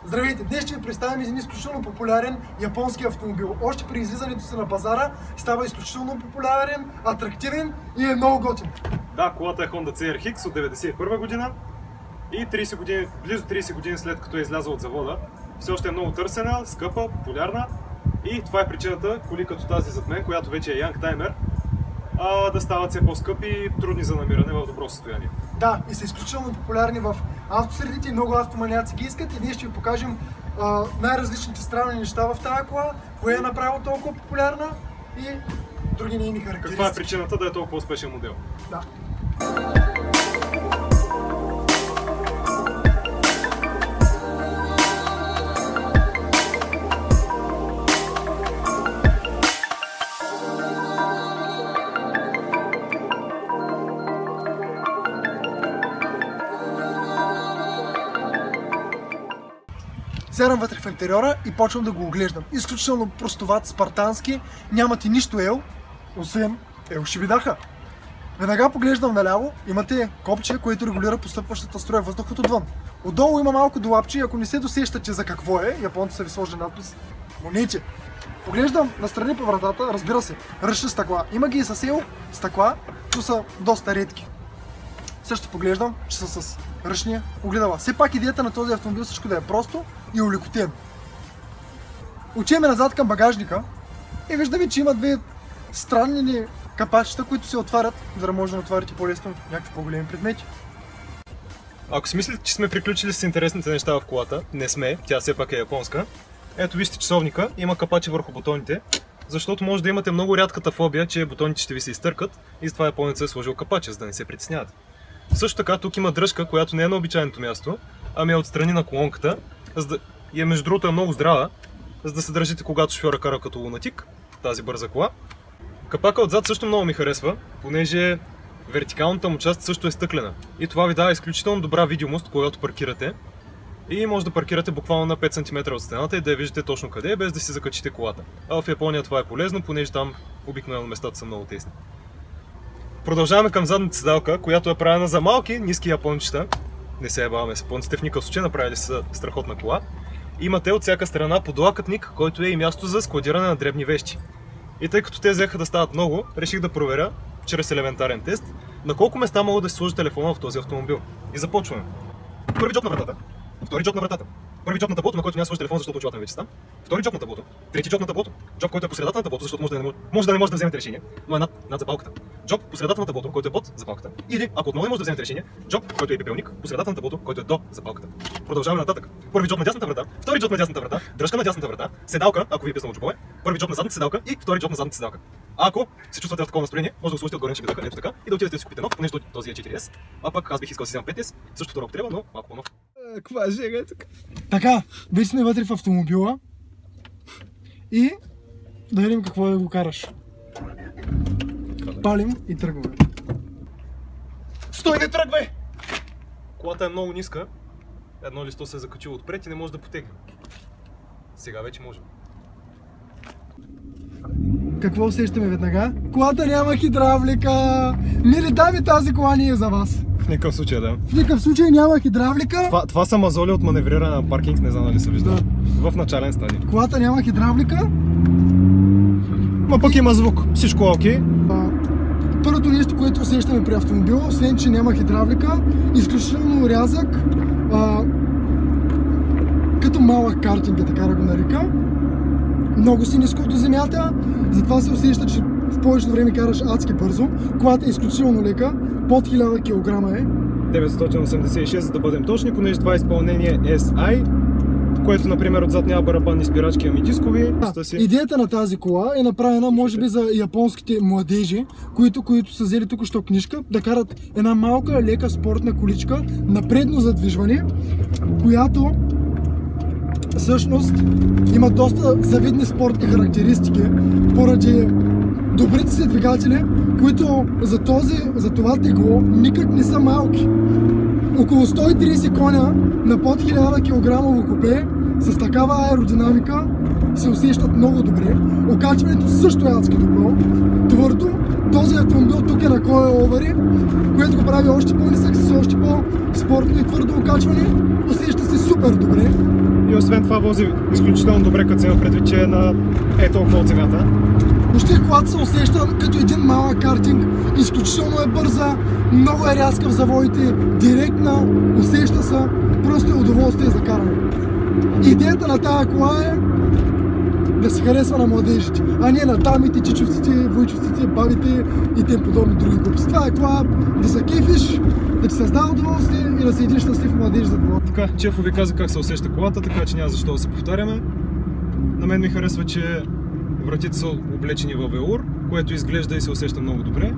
Здравейте! Днес ще ви представим един изключително популярен японски автомобил. Още при излизането си на пазара става изключително популярен, атрактивен и е много готин. Да, колата е Honda CR-X от 1991 година и близо 30 години след като е излязла от завода. Все още е много търсена, скъпа, популярна и това е причината коли като тази зад мен, която вече е Youngtimer, да стават все по-скъпи и трудни за намиране в добро състояние. Да, и са изключително популярни в автосредите и много автоманяци ги искат и ние ще ви покажем най-различните странни неща в тази кола, кое е направило толкова популярна и други нейни характеристики. Каква е причината да е толкова успешен модел? Да. Сядам вътре в интериора и почвам да го оглеждам. Изключително простоват, спартански, нямате нищо ел, освен шибидаха. Веднага поглеждам наляво, имате копче, което регулира постъпващата струя въздух отвън. Отдолу има малко долапче и ако не се досещате за какво е, японците са ви сложили надпис монети. Поглеждам настрани по вратата, разбира се, ръчни стъкла. Има ги и с ел стъкла, но са доста редки. Също поглеждам, че са с ръчни огледала. Все пак идеята на този автомобил всичко да е просто и олекотен. Отиваме назад към багажника и виждаме, че има две странни капачета, които се отварят, за да може да отварите по-лесно някакви по-големи предмети. Ако си мислите, че сме приключили с интересните неща в колата, не сме, тя все пак е японска. Ето вижте часовника, има капачи върху бутоните, защото може да имате много рядката фобия, че бутоните ще ви се изтъркат и затова японецът е сложил капача, за да не се притеснявате. Също така тук има дръжка, която не е на обичайното място, ами е отстрани на колонката и между другото е много здрава, за да се държите когато шофьора кара като лунатик, тази бърза кола. Капака отзад също много ми харесва, понеже вертикалната му част също е стъклена и това ви дава изключително добра видимост, когато паркирате и може да паркирате буквално на 5 см от стената и да я виждате точно къде е, без да си закачите колата. А в Япония това е полезно, понеже там обикновено местата са много тесни. Продължаваме към задната седалка, която е правена за малки, ниски япончета. Не се ебаваме с японците, в никакъв случай направили са страхотна кола. Имате от всяка страна подлакътник, който е и място за складиране на дребни вещи. И тъй като те взеха да стават много, реших да проверя, чрез елементарен тест, на колко места мога да си сложи телефона в този автомобил. И започваме. Първи джоб на вратата, втори джоб на вратата, първи джоб на таблото, на който няма да сложи телефон, защото очилата ми вече са. Втори джоб на таблото, трети джоб на таблото, джоб, който е по средата на таблото, защото може да не може да вземете решение, но е над запалката. Джоб по средата на таблото, който е под запалката. Или, ако отново не може да вземете решение, джоб, който е пепелник, по средата на таблото, който е до запалката. Продължаваме нататък. Първи джоб на дясната врата, втори джоб на дясната врата, дръжка на дясната врата, седалка, ако ви е писнало джобове, първи джоб на задната седалка и втори джоб на задната седалка. А ако се чувствате в такова настроение, може да го сложите отгоре на шибидаха, ето така, и да отидете да си купите нов, понеже този е 4S, а пък аз бих искал да си взема 5S, същото ако трябва, но малко по-нов. Каква жега е тук? Така, вече сме вътре в автомобила и да видим какво да го караш. Палим и тръгваме. Стой, не тръгвай! Колата е много ниска, едно листо се е закачило отпред и не може да потегне. Сега вече може. Какво усещаме веднага? Колата няма хидравлика! Мили дами, тази кола не е за вас. В никакъв случай, да. В никакъв случай няма хидравлика. Това са мазоли от маневриране на паркинг, не знам дали се вижда. Да. В начален стадий. Колата няма хидравлика. Ма пък има звук. Всичко е окей. Първото нещо, което усещаме при автомобила, освен че няма хидравлика, изключително рязък, като малък картинг, така да го нарека. Много си ниско до земята, затова се усеща, че в повечето време караш адски бързо. Колата е изключително лека, под 1000 кг е. 986, за да бъдем точни, понеже това изпълнение е SI, което, например, отзад няма барабанни спирачки, ами дискови. Идеята на тази кола е направена, може би, за японските младежи, които са взели току-що книжка, да карат една малка, лека спортна количка на предно задвижване, която всъщност има доста завидни спортни характеристики поради добрите си двигатели, които за това тегло никак не са малки. Около 130 коня на под 1000 кг купе с такава аеродинамика се усещат много добре. Окачването също е адски добро. Твърдо, този автомобил тук е на койл-овъри, което го прави още по-нисък с още по-спортно и твърдо окачване. Усеща се супер добре. И освен това вози изключително добре, като се има предвид, че е на толкова от цената. Въобще колата се усеща като един малък картинг, изключително е бърза, много е рязка в завоите, директна, усеща се, просто е удоволствие за каране. Идеята на тази кола е да се харесва на младежите, а не на дамите, чичовците, войчовците, бабите и тем подобни други глупости. Това е кола да се кефиш, да ти създава удоволствие и да се един щастлив младеж за това. Така, Чефо ви каза как се усеща колата, така че няма защо да се повтаряме. На мен ми харесва, че вратите са облечени във велур, което изглежда и се усеща много добре.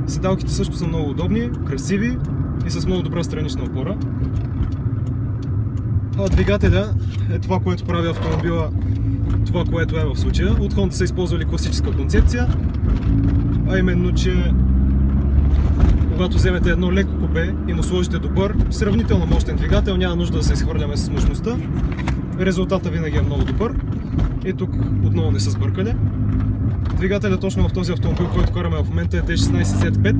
Седалките също са много удобни, красиви и с много добра странична опора. А двигателя е това, което прави автомобила това, което е в случая. От Honda са използвали класическа концепция, а именно, че когато вземете едно леко купе и му сложите добър, сравнително мощен двигател, няма нужда да се изхвърляме с мощността. Резултатът винаги е много добър. И тук отново не са сбъркали. Двигателят точно в този автомобил, който караме в момента, е D16Z5.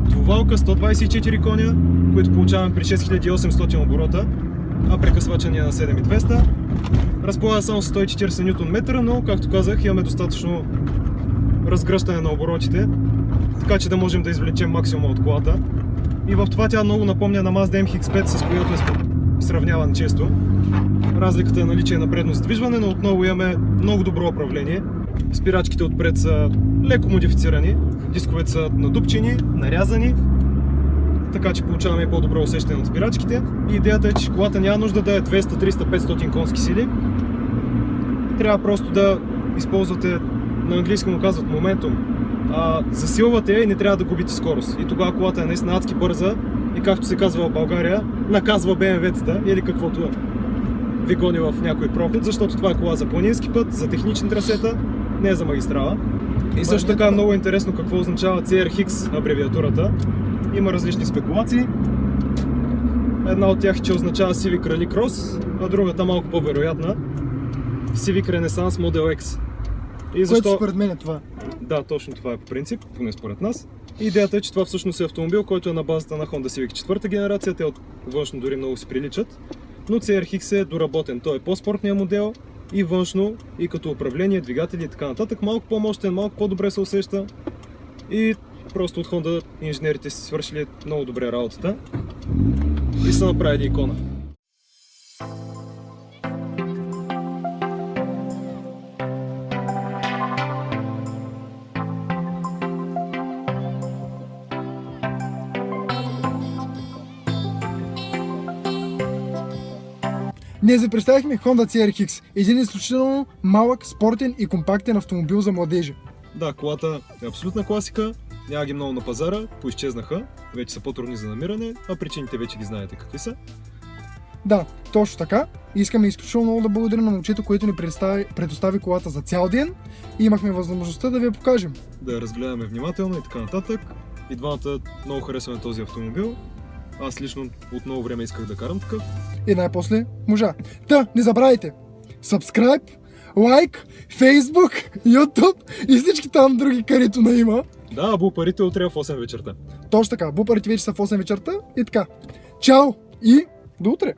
Двувалка, 124 коня, които получаваме при 6800 оборота, а прекъсвача ни е на 7200. Разполага само с 140 Нм, но, както казах, имаме достатъчно разгръщане на оборотите, така че да можем да извлечем максимума от колата. И в това тя много напомня на Mazda MX-5, с която е сравняван често. Разликата е наличие на предно задвижване, но отново имаме много добро управление. Спирачките отпред са леко модифицирани, дисковете са надупчени, нарязани, така че получаваме и по-добро усещане от спирачките. И идеята е, че колата няма нужда да е 200, 300, 500 конски сили. Трябва просто да използвате, на английски му казват моментум, засилвате я и не трябва да губите скорост. И тогава колата е наистина адски бърза и, както се казва в България, наказва BMW-тата или каквото ви гони в някой проход, защото това е кола за планински път, за технични трасета, не е за магистрала. И също така е много интересно какво означава CRX абревиатурата. Има различни спекулации. Една от тях е, че означава Civic Rallycross, а другата малко по-вероятна Civic Renaissance Model X. И защо... Което според мен е това. Да, точно това е по принцип, поне според нас. Идеята е, че това всъщност е автомобил, който е на базата на Honda Civic 4-та генерация, те от външно дори много си приличат. Но CRX е доработен, той е по-спортният модел и външно, и като управление, двигатели и така нататък. Малко по-мощен, малко по-добре се усеща и просто от Honda инженерите си свършили много добре работата и са направили икона. Днес ви представихме Honda CRX, един изключително малък, спортен и компактен автомобил за младежи. Да, колата е абсолютна класика, няма ги много на пазара, поизчезнаха, вече са по-трудни за намиране, а причините вече ги знаете какви са. Да, точно така. Искаме изключително много да благодарим на момчето, което ни предостави колата за цял ден и имахме възможността да ви я покажем. Да я разгледаме внимателно и така нататък. И двамата много харесваме този автомобил. Аз лично от много време исках да карам такъв. И най-после можа. Та, не забравяйте! Subscribe, лайк, Facebook, YouTube и всички там други, където на има. Да, бупарите утре в 8 вечерта. Точно така, бупарите вече са в 8 вечерта и така. Чао и до утре!